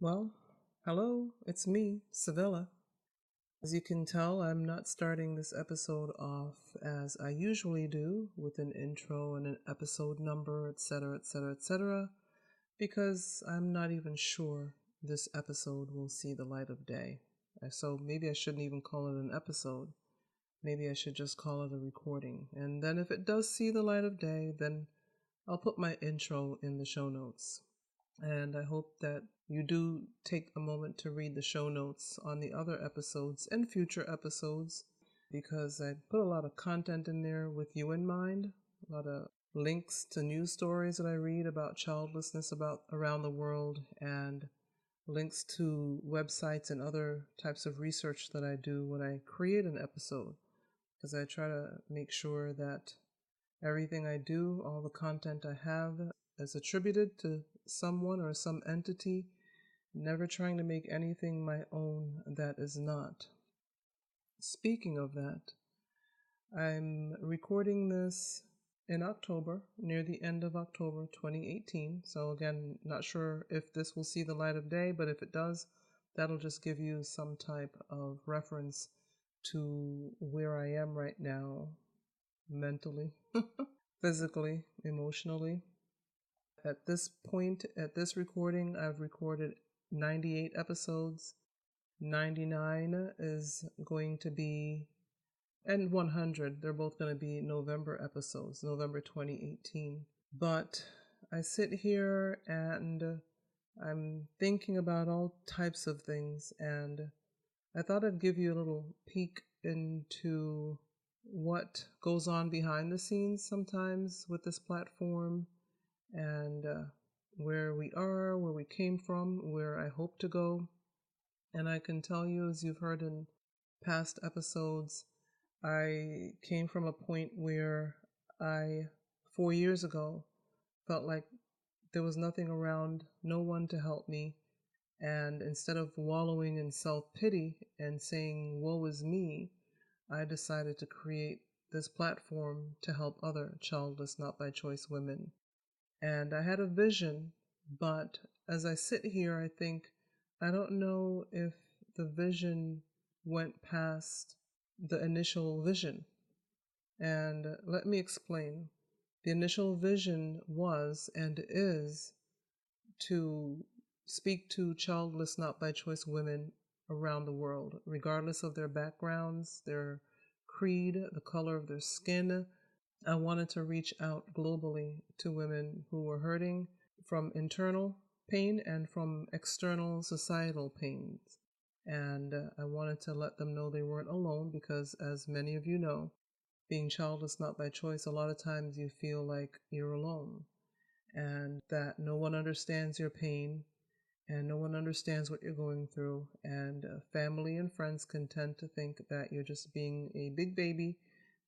Well, hello, it's me, Civilla. As you can tell, I'm not starting this episode off as I usually do with an intro and an episode number, etc., etc., etc., because I'm not even sure this episode will see the light of day. So maybe I shouldn't even call it an episode. Maybe I should just call it a recording. And then if it does see the light of day, then I'll put my intro in the show notes. And I hope that you do take a moment to read the show notes on the other episodes and future episodes, because I put a lot of content in there with you in mind, a lot of links to news stories that I read about childlessness about around the world, and links to websites and other types of research that I do when I create an episode, because I try to make sure that everything I do, all the content I have, is attributed to someone or some entity, never trying to make anything my own that is not. Speaking of that, I'm recording this in October, near the end of October 2018. So again, not sure if this will see the light of day, but if it does, that'll just give you some type of reference to where I am right now, mentally, physically, emotionally. At this point, at this recording, I've recorded 98 episodes. 99 is going to be, and 100, they're both going to be November episodes, November 2018. But I sit here and I'm thinking about all types of things, and I thought I'd give you a little peek into what goes on behind the scenes sometimes with this platform, and where we are, where we came from, where I hope to go. And I can tell you, as you've heard in past episodes, I came from a point where 4 years ago, felt like there was nothing around, no one to help me. And instead of wallowing in self-pity and saying, woe is me, I decided to create this platform to help other childless, not by choice women. And I had a vision, but as I sit here, I think, I don't know if the vision went past the initial vision. And let me explain. The initial vision was and is to speak to childless, not by choice women around the world, regardless of their backgrounds, their creed, the color of their skin. I wanted to reach out globally to women who were hurting from internal pain and from external societal pains. And I wanted to let them know they weren't alone, because as many of you know, being childless not by choice, a lot of times you feel like you're alone and that no one understands your pain and no one understands what you're going through. And family and friends can tend to think that you're just being a big baby,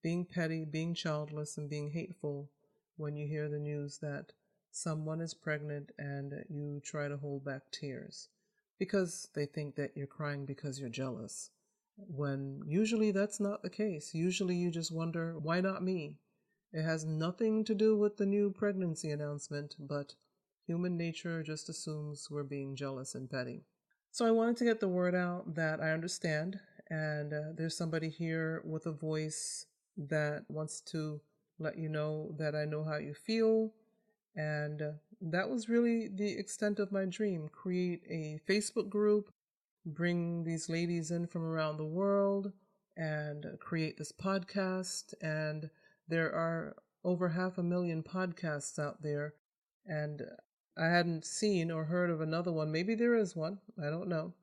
being petty, being childless, and being hateful when you hear the news that someone is pregnant and you try to hold back tears because they think that you're crying because you're jealous, when usually that's not the case. Usually you just wonder, why not me? It has nothing to do with the new pregnancy announcement, but human nature just assumes we're being jealous and petty. So I wanted to get the word out that I understand, and there's somebody here with a voice that wants to let you know that I know how you feel. And that was really the extent of my dream: create a Facebook group, bring these ladies in from around the world, and create this podcast. And there are over 500,000 podcasts out there, and I hadn't seen or heard of another one. Maybe there is one, I don't know,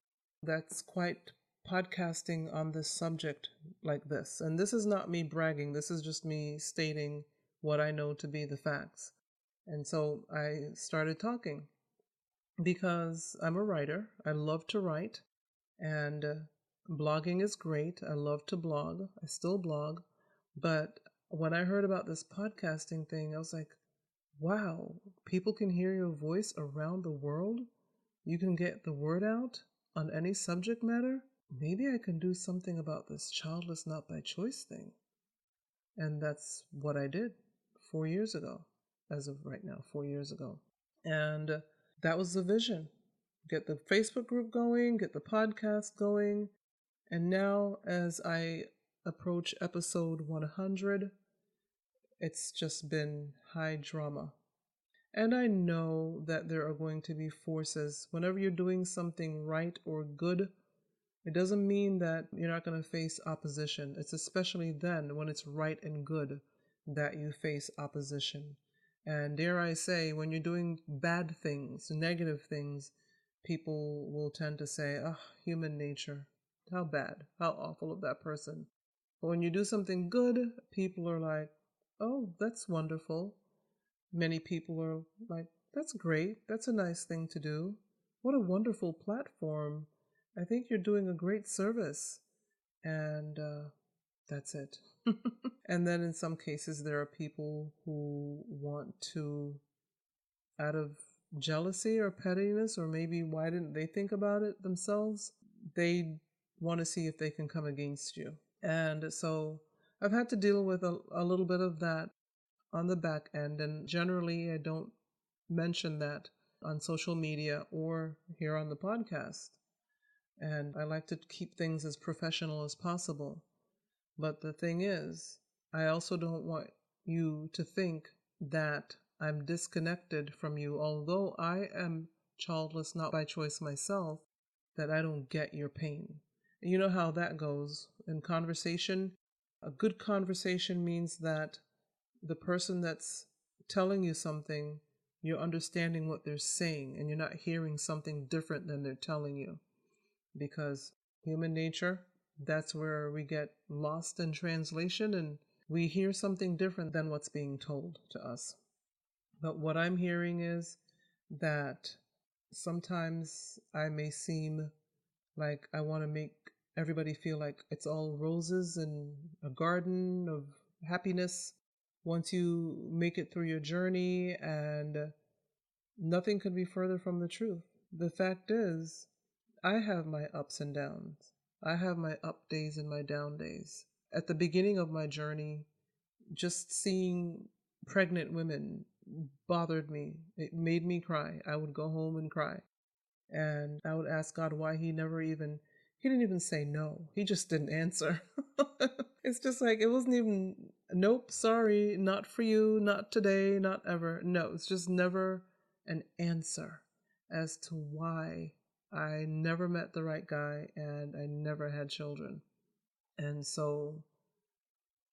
that's quite podcasting on this subject like this. And this is not me bragging, this is just me stating what I know to be the facts. And so I started talking because I'm a writer. I love to write, and blogging is great. I love to blog. I still blog. But when I heard about this podcasting thing, I was like, wow, people can hear your voice around the world. You can get the word out on any subject matter. Maybe I can do something about this childless not by choice thing. And that's what I did 4 years ago, as of right now, 4 years ago. And that was the vision. get the Facebook group going, get the podcast going. And now, as I approach episode 100, it's just been high drama. And I know that there are going to be forces. Whenever you're doing something right or good, it doesn't mean that you're not going to face opposition. It's especially then when it's right and good that you face opposition. And dare I say, when you're doing bad things, negative things, people will tend to say, oh, human nature. How bad, how awful of that person. But when you do something good, people are like, oh, that's wonderful. Many people are like, that's great. That's a nice thing to do. What a wonderful platform. I think you're doing a great service. And that's it. And then in some cases, there are people who want to, out of jealousy or pettiness, or maybe why didn't they think about it themselves, they want to see if they can come against you. And so I've had to deal with a little bit of that on the back end. And generally, I don't mention that on social media or here on the podcast. And I like to keep things as professional as possible. But the thing is, I also don't want you to think that I'm disconnected from you, although I am childless, not by choice myself, that I don't get your pain. And you know how that goes in conversation. A good conversation means that the person that's telling you something, you're understanding what they're saying and you're not hearing something different than they're telling you. Because human nature, that's where we get lost in translation and we hear something different than what's being told to us. But what I'm hearing is that sometimes I may seem like I want to make everybody feel like it's all roses and a garden of happiness once you make it through your journey, and nothing could be further from the truth. The fact is, I have my ups and downs. I have my up days and my down days. At the beginning of my journey, just seeing pregnant women bothered me. It made me cry. I would go home and cry. And I would ask God why he didn't even say no. He just didn't answer. It's just like, it wasn't even, nope, sorry, not for you, not today, not ever. No, it's just never an answer as to why I never met the right guy and I never had children. And so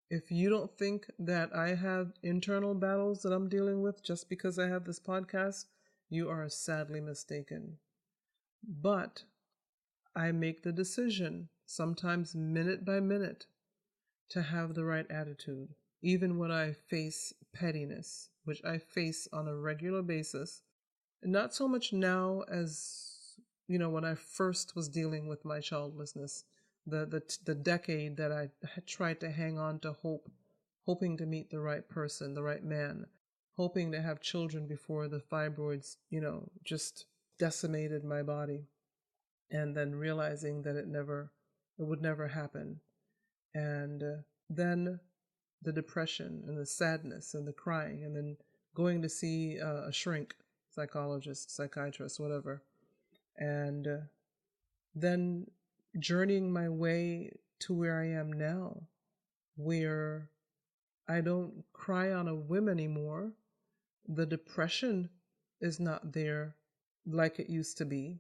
if you don't think that I have internal battles that I'm dealing with just because I have this podcast, you are sadly mistaken. But I make the decision, sometimes minute by minute, to have the right attitude, even when I face pettiness, which I face on a regular basis. Not so much now as, when I first was dealing with my childlessness, the decade that I had tried to hang on to hope, hoping to meet the right person, the right man, hoping to have children before the fibroids, just decimated my body. And then realizing that it would never happen. And then the depression and the sadness and the crying, and then going to see a shrink, psychologist, psychiatrist, whatever. And then journeying my way to where I am now, where I don't cry on a whim anymore. The depression is not there like it used to be.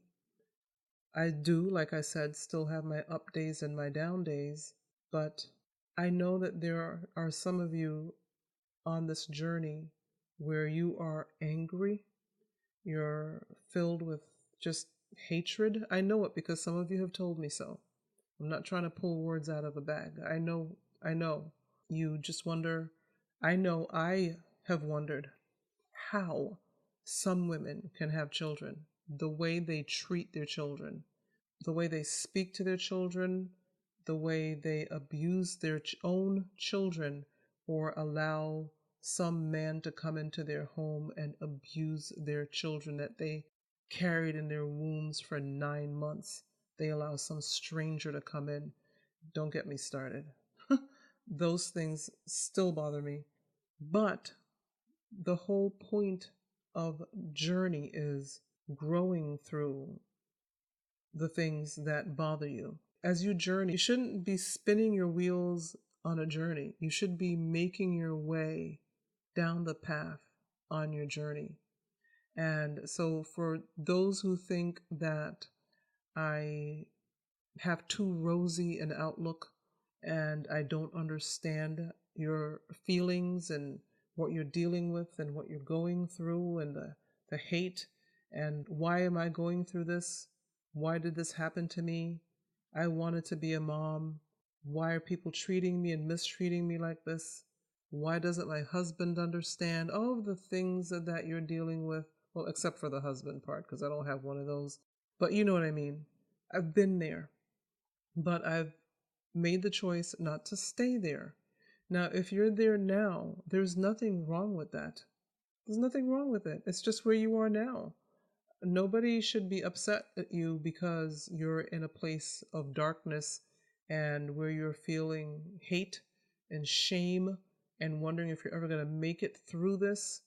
I do, like I said, still have my up days and my down days, but I know that there are some of you on this journey where you are angry, you're filled with just hatred. I know it because some of you have told me so. I'm not trying to pull words out of a bag. I know. You just wonder. I know I have wondered how some women can have children, the way they treat their children, the way they speak to their children, the way they abuse their own children, or allow some man to come into their home and abuse their children that they carried in their wombs for 9 months. They allow some stranger to come in. Don't get me started. Those things still bother me. But the whole point of journey is growing through the things that bother you. As you journey, you shouldn't be spinning your wheels on a journey. You should be making your way down the path on your journey. And so for those who think that I have too rosy an outlook and I don't understand your feelings and what you're dealing with and what you're going through and the hate and why am I going through this? Why did this happen to me? I wanted to be a mom. Why are people treating me and mistreating me like this? Why doesn't my husband understand? All of the things that you're dealing with. Well, except for the husband part, because I don't have one of those. But you know what I mean. I've been there. But I've made the choice not to stay there. Now, if you're there now, there's nothing wrong with that. There's nothing wrong with it. It's just where you are now. Nobody should be upset at you because you're in a place of darkness and where you're feeling hate and shame and wondering if you're ever going to make it through this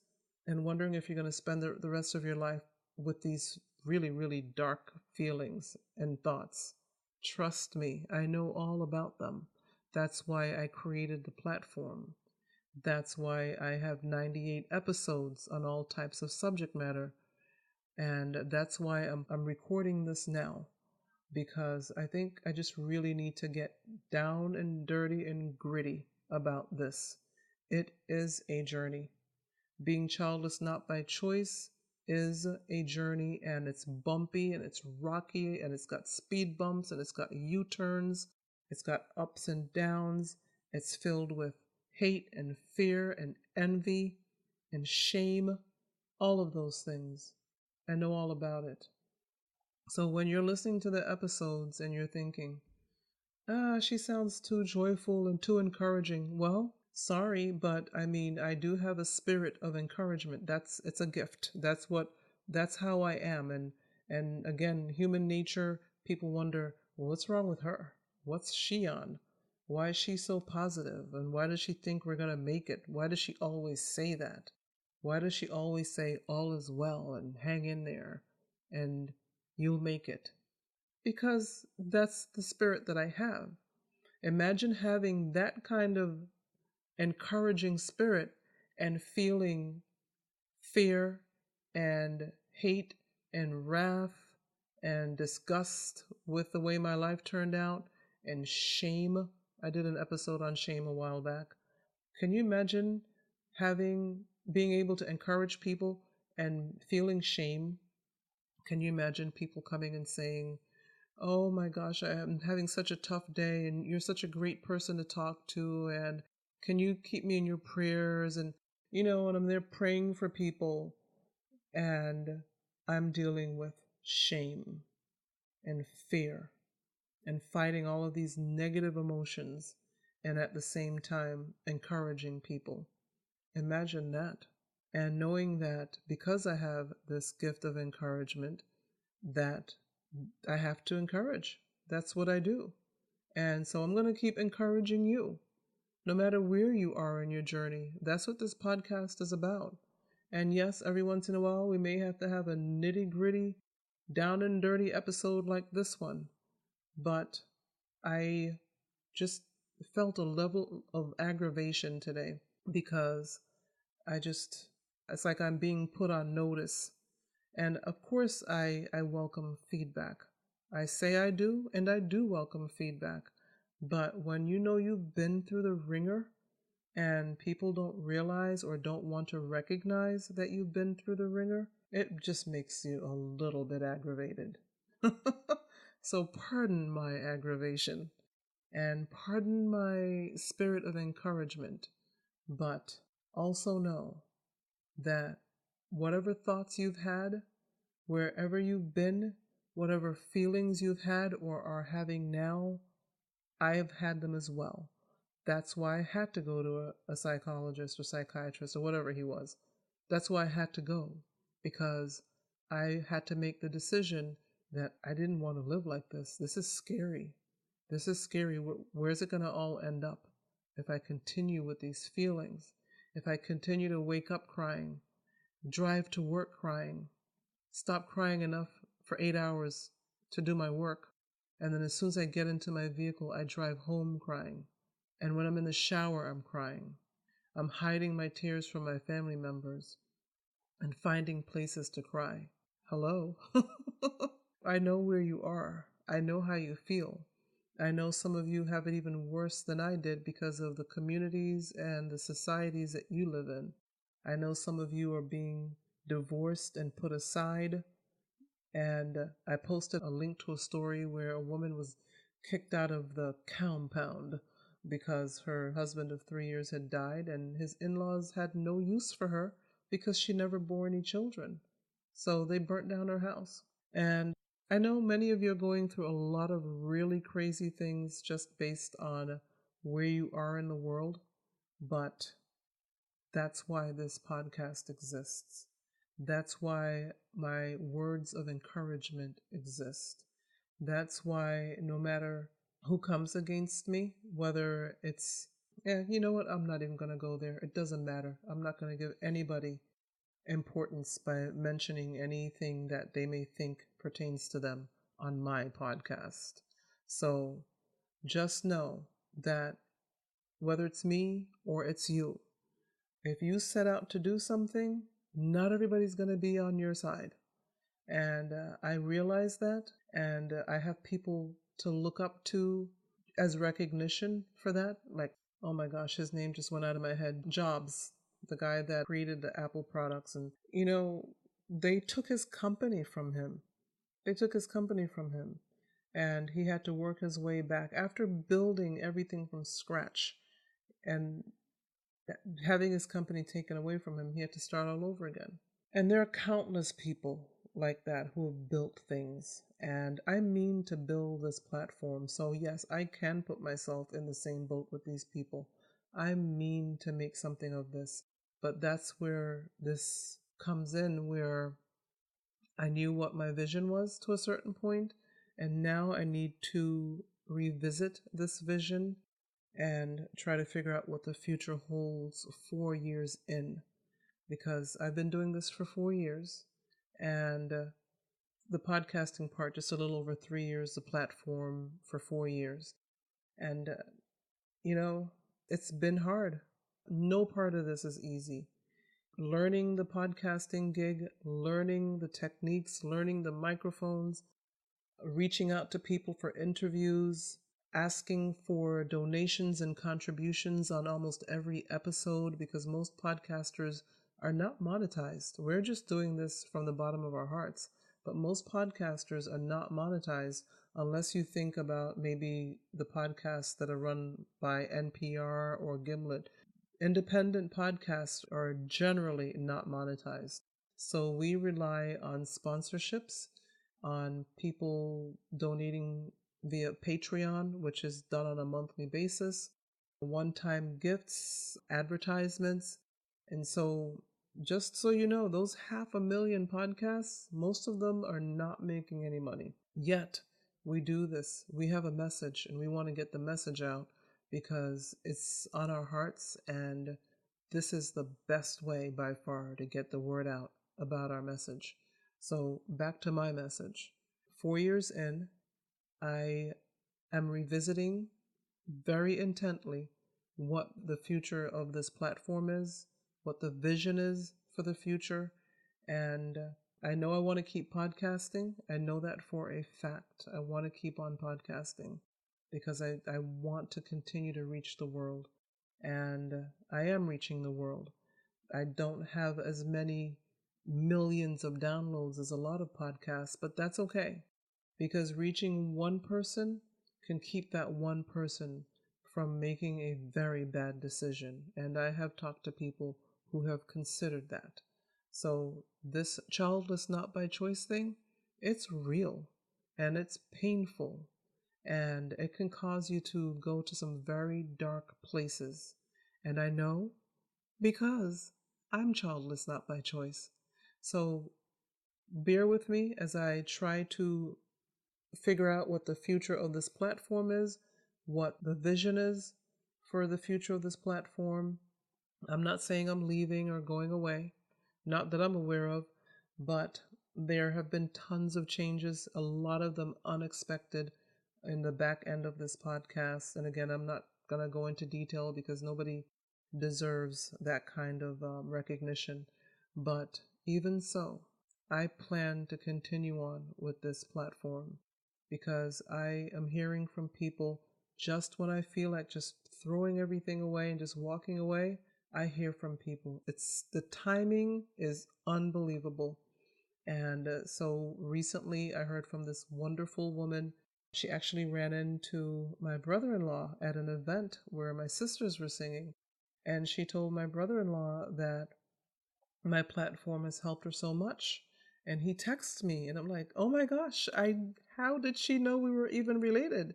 and wondering if you're going to spend the rest of your life with these really, really dark feelings and thoughts. Trust me, I know all about them. That's why I created the platform. That's why I have 98 episodes on all types of subject matter. And that's why I'm recording this now, because I think I just really need to get down and dirty and gritty about this. It is a journey. Being childless not by choice is a journey, and it's bumpy and it's rocky and it's got speed bumps and it's got U-turns. It's got ups and downs. It's filled with hate and fear and envy and shame, all of those things. I know all about it. So when you're listening to the episodes and you're thinking, she sounds too joyful and too encouraging. Well, sorry, but I mean, I do have a spirit of encouragement. It's a gift. That's how I am. And again, human nature, people wonder, well, what's wrong with her? What's she on? Why is she so positive? And why does she think we're going to make it? Why does she always say that? Why does she always say all is well and hang in there and you'll make it? Because that's the spirit that I have. Imagine having that kind of encouraging spirit and feeling fear and hate and wrath and disgust with the way my life turned out and shame. I did an episode on shame a while back. Can you imagine being able to encourage people and feeling shame? Can you imagine people coming and saying, oh my gosh, I am having such a tough day and you're such a great person to talk to and can you keep me in your prayers? And and I'm there praying for people and I'm dealing with shame and fear and fighting all of these negative emotions and at the same time encouraging people. Imagine that. And knowing that because I have this gift of encouragement, that I have to encourage. That's what I do. And so I'm going to keep encouraging you, no matter where you are in your journey. That's what this podcast is about. And yes, every once in a while, we may have to have a nitty-gritty, down and dirty episode like this one. But I just felt a level of aggravation today because it's like I'm being put on notice. And of course, I welcome feedback. I say I do, and I do welcome feedback. But when you've been through the ringer and people don't realize or don't want to recognize that you've been through the ringer, it just makes you a little bit aggravated. So pardon my aggravation and pardon my spirit of encouragement, but also know that whatever thoughts you've had, wherever you've been, whatever feelings you've had or are having now, I have had them as well. That's why I had to go to a psychologist or psychiatrist or whatever he was. That's why I had to go, because I had to make the decision that I didn't want to live like this. This is scary. This is scary. Where's it going to all end up if I continue with these feelings? If I continue to wake up crying, drive to work crying, stop crying enough for 8 hours to do my work. And then as soon as I get into my vehicle, I drive home crying. And when I'm in the shower, I'm crying. I'm hiding my tears from my family members and finding places to cry. Hello? I know where you are. I know how you feel. I know some of you have it even worse than I did because of the communities and the societies that you live in. I know some of you are being divorced and put aside. And I posted a link to a story where a woman was kicked out of the compound because her husband of 3 years had died and his in-laws had no use for her because she never bore any children. So they burnt down her house. And I know many of you are going through a lot of really crazy things just based on where you are in the world, but that's why this podcast exists. That's why my words of encouragement exist. That's why no matter who comes against me, whether it's, you know what, I'm not even going to go there. It doesn't matter. I'm not going to give anybody importance by mentioning anything that they may think pertains to them on my podcast. So just know that whether it's me or it's you, if you set out to do something, not everybody's going to be on your side. And I realize that, and I have people to look up to as recognition for that. Like, oh my gosh, his name just went out of my head. Jobs, the guy that created the Apple products. And, they took his company from him. And he had to work his way back after building everything from scratch and having his company taken away from him. He had to start all over again. And there are countless people like that who have built things. And I mean to build this platform. So yes, I can put myself in the same boat with these people. I mean to make something of this. But that's where this comes in, where I knew what my vision was to a certain point, and now I need to revisit this vision and try to figure out what the future holds 4 years in, because I've been doing this for 4 years, and the podcasting part just a little over 3 years, the platform for 4 years. And, it's been hard. No part of this is easy. Learning the podcasting gig, learning the techniques, learning the microphones, reaching out to people for interviews, asking for donations and contributions on almost every episode, because most podcasters are not monetized. We're just doing this from the bottom of our hearts. But most podcasters are not monetized unless you think about maybe the podcasts that are run by NPR or Gimlet. Independent podcasts are generally not monetized. So we rely on sponsorships, on people donating via Patreon, which is done on a monthly basis, one-time gifts, advertisements. And so just so you know, those 500,000 podcasts, most of them are not making any money. Yet we do this. We have a message and we want to get the message out because it's on our hearts, and this is the best way by far to get the word out about our message. So back to my message. 4 years in, I am revisiting very intently what the future of this platform is, what the vision is for the future. And I know I want to keep podcasting. I know that for a fact. I want to keep on podcasting because I want to continue to reach the world. And I am reaching the world. I don't have as many millions of downloads as a lot of podcasts, but that's okay, because reaching one person can keep that one person from making a very bad decision. And I have talked to people who have considered that. So this childless not by choice thing, it's real and it's painful, and it can cause you to go to some very dark places. And I know because I'm childless not by choice. So bear with me as I try to figure out what the future of this platform is, what the vision is for the future of this platform. I'm not saying I'm leaving or going away, not that I'm aware of, but There have been tons of changes, a lot of them unexpected in the back end of this podcast. And again, I'm not going to go into detail because nobody deserves that kind of recognition. But even so, I plan to continue on with this platform because I am hearing from people just when I feel like just throwing everything away and just walking away. I hear from people. It's the timing is unbelievable. And so recently I heard from this wonderful woman. She actually ran into my brother-in-law at an event where my sisters were singing. And she told my brother-in-law that my platform has helped her so much. And he texts me and I'm like, oh my gosh, how did she know we were even related?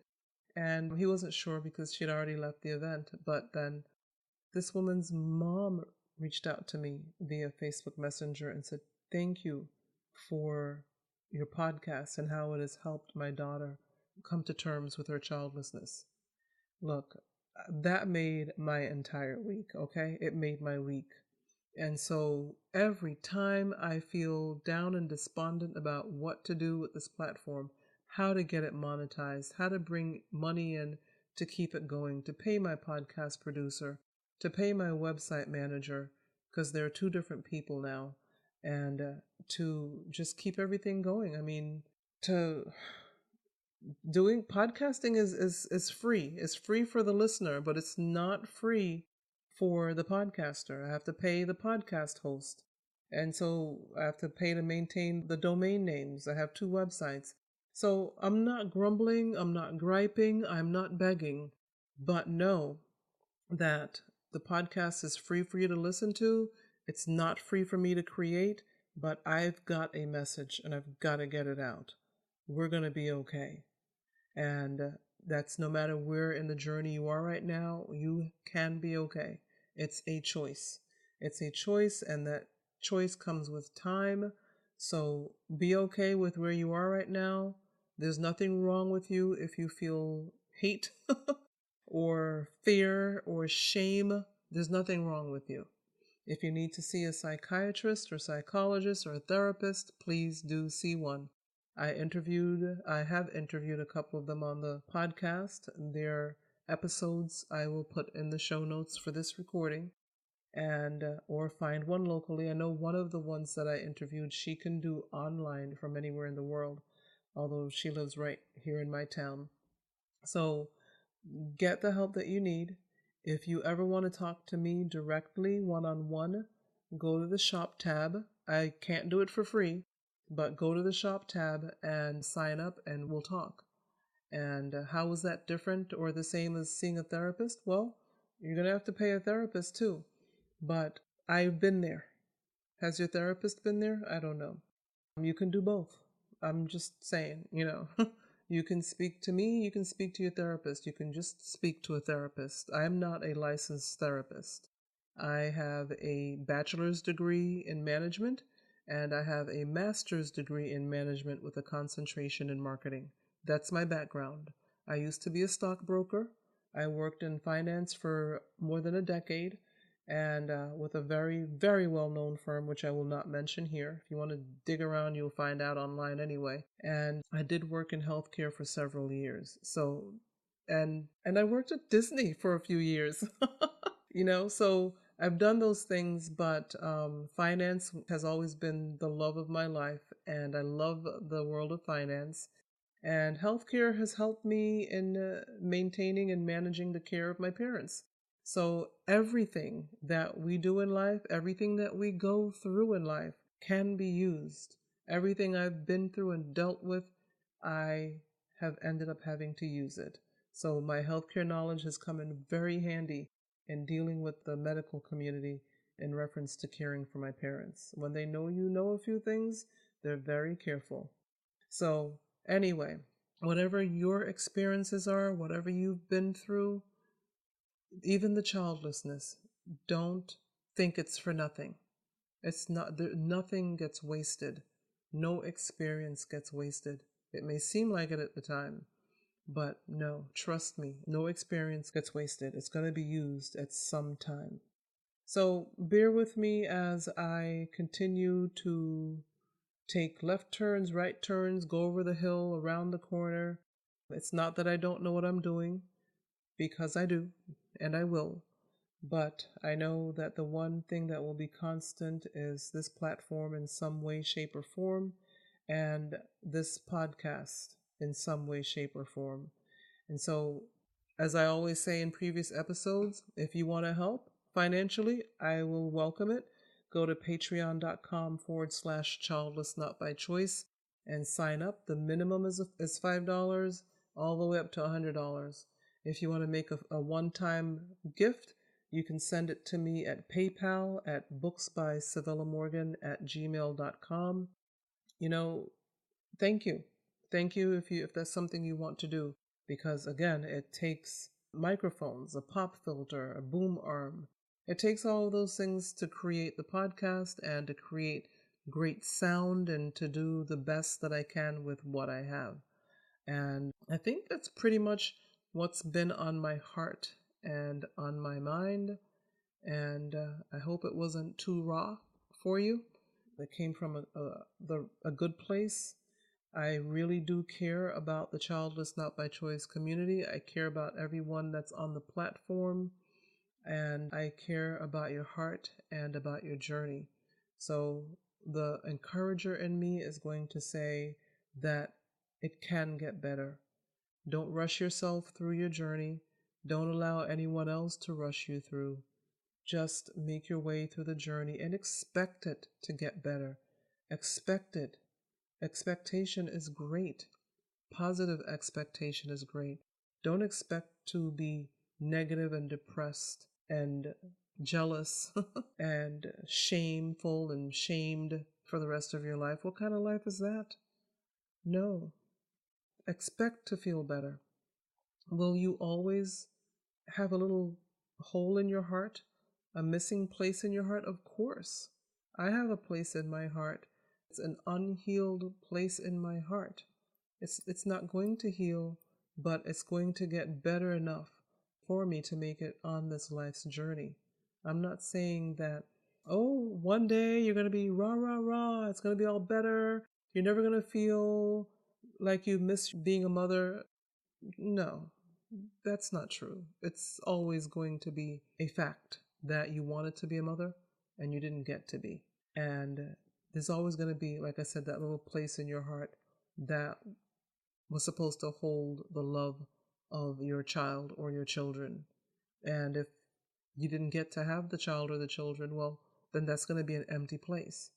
And he wasn't sure because she'd already left the event. But then this woman's mom reached out to me via Facebook Messenger and said, thank you for your podcast and how it has helped my daughter come to terms with her childlessness. Look, that made my entire week, okay? It made my week. And so every time I feel down and despondent about what to do with this platform, how to get it monetized, how to bring money in to keep it going, to pay my podcast producer, to pay my website manager, because there are two different people now, and to just keep everything going. I mean, to doing podcasting is free. It's free for the listener, but it's not free for the podcaster. I have to pay the podcast host. And so I have to pay to maintain the domain names. I have two websites. So I'm not grumbling, I'm not griping, I'm not begging, but know that the podcast is free for you to listen to. It's not free for me to create, but I've got a message and I've got to get it out. We're going to be okay. And that's no matter where in the journey you are right now, you can be okay. It's a choice. It's a choice, and that choice comes with time. So be okay with where you are right now. There's nothing wrong with you if you feel hate or fear or shame. There's nothing wrong with you. If you need to see a psychiatrist or psychologist or a therapist, please do see one. I have interviewed a couple of them on the podcast. Their episodes I will put in the show notes for this recording, and or find one locally. I know one of the ones that I interviewed, she can do online from anywhere in the world, although she lives right here in my town. So get the help that you need. If you ever want to talk to me directly, one-on-one, go to the shop tab. I can't do it for free, but go to the shop tab and sign up and we'll talk. And how is that different or the same as seeing a therapist? Well, you're going to have to pay a therapist too. But I've been there. Has your therapist been there? I don't know. You can do both. I'm just saying, you can speak to me, you can speak to your therapist, you can just speak to a therapist. I'm not a licensed therapist. I have a bachelor's degree in management and I have a master's degree in management with a concentration in marketing. That's my background. I used to be a stockbroker. I worked in finance for more than a decade, and with a very, very well-known firm, which I will not mention here. If you want to dig around, you'll find out online anyway. And I did work in healthcare for several years. So, and I worked at Disney for a few years, so I've done those things, but finance has always been the love of my life, and I love the world of finance. And healthcare has helped me in maintaining and managing the care of my parents. So everything that we do in life, everything that we go through in life can be used. Everything I've been through and dealt with, I have ended up having to use it. So my healthcare knowledge has come in very handy in dealing with the medical community in reference to caring for my parents. When they know you know a few things, they're very careful. So anyway, whatever your experiences are, whatever you've been through, even the childlessness, don't think it's for nothing. It's not, nothing gets wasted. No experience gets wasted. It may seem like it at the time, but no, trust me, no experience gets wasted. It's going to be used at some time. So bear with me as I continue to take left turns, right turns, go over the hill, around the corner. It's not that I don't know what I'm doing, because I do, and I will. But I know that the one thing that will be constant is this platform in some way, shape, or form, and this podcast in some way, shape, or form. And so, as I always say in previous episodes, if you want to help financially, I will welcome it. Go to patreon.com/childless not by choice and sign up. The minimum is $5, all the way up to $100. If you want to make a one-time gift, you can send it to me at PayPal at booksbycivillamorgan@gmail.com. You know, thank you. Thank you if that's something you want to do. Because again, it takes microphones, a pop filter, a boom arm. It takes all of those things to create the podcast and to create great sound and to do the best that I can with what I have. And I think that's pretty much what's been on my heart and on my mind. And I hope it wasn't too raw for you. It came from a good place. I really do care about the Childless Not by Choice community. I care about everyone that's on the platform, and I care about your heart and about your journey. So the encourager in me is going to say that it can get better. Don't rush yourself through your journey. Don't allow anyone else to rush you through. Just make your way through the journey and expect it to get better. Expect it. Expectation is great. Positive expectation is great. Don't expect to be negative and depressed and jealous and shameful and shamed for the rest of your life. What kind of life is that? No. Expect to feel better. Will you always have a little hole in your heart? A missing place in your heart? Of course. I have a place in my heart. It's an unhealed place in my heart. It's not going to heal, but it's going to get better enough for me to make it on this life's journey. I'm not saying that, oh, one day you're going to be rah, rah, rah, it's going to be all better. You're never going to feel like you miss being a mother. No, that's not true. It's always going to be a fact that you wanted to be a mother and you didn't get to be. And there's always going to be, like I said, that little place in your heart that was supposed to hold the love of your child or your children. And if you didn't get to have the child or the children, well, then that's going to be an empty place.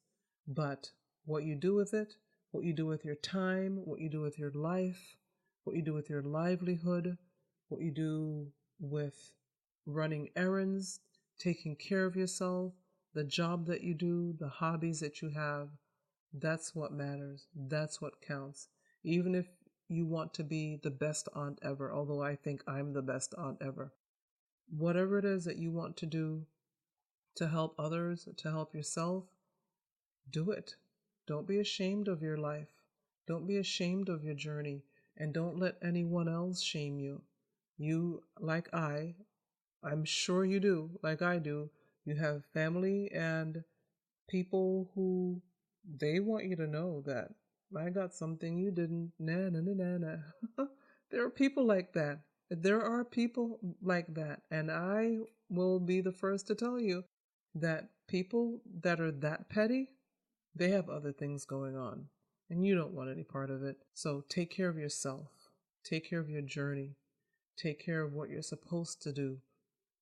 But what you do with it, what you do with your time, what you do with your life, what you do with your livelihood, what you do with running errands, taking care of yourself, the job that you do, the hobbies that you have, that's what matters. That's what counts. Even if you want to be the best aunt ever, although I think I'm the best aunt ever. Whatever it is that you want to do to help others, to help yourself, do it. Don't be ashamed of your life. Don't be ashamed of your journey. And don't let anyone else shame you. You, like I'm sure you do, like I do, you have family and people who they want you to know that I got something you didn't. Nah, nah, nah, nah, nah. There are people like that. There are people like that. And I will be the first to tell you that people that are that petty, they have other things going on. And you don't want any part of it. So take care of yourself. Take care of your journey. Take care of what you're supposed to do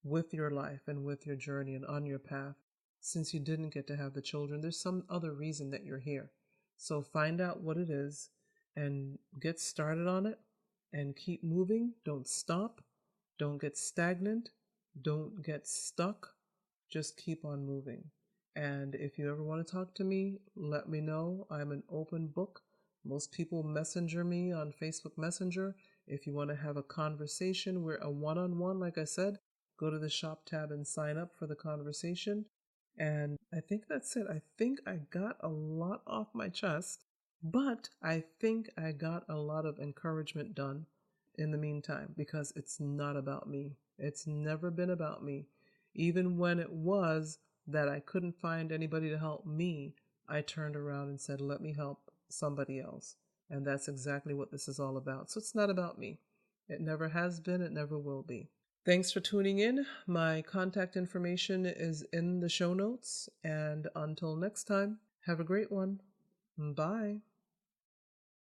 with your life and with your journey and on your path. Since you didn't get to have the children, there's some other reason that you're here. So find out what it is and get started on it and keep moving. Don't stop. Don't get stagnant. Don't get stuck. Just keep on moving. And if you ever want to talk to me, let me know. I'm an open book. Most people messenger me on Facebook Messenger. If you want to have a conversation, we're a one-on-one, like I said. Go to the shop tab and sign up for the conversation. And I think that's it. I think I got a lot off my chest, but I think I got a lot of encouragement done in the meantime because it's not about me. It's never been about me. Even when it was that I couldn't find anybody to help me, I turned around and said, let me help somebody else. And that's exactly what this is all about. So it's not about me. It never has been. It never will be. Thanks for tuning in. My contact information is in the show notes. And until next time, have a great one. Bye.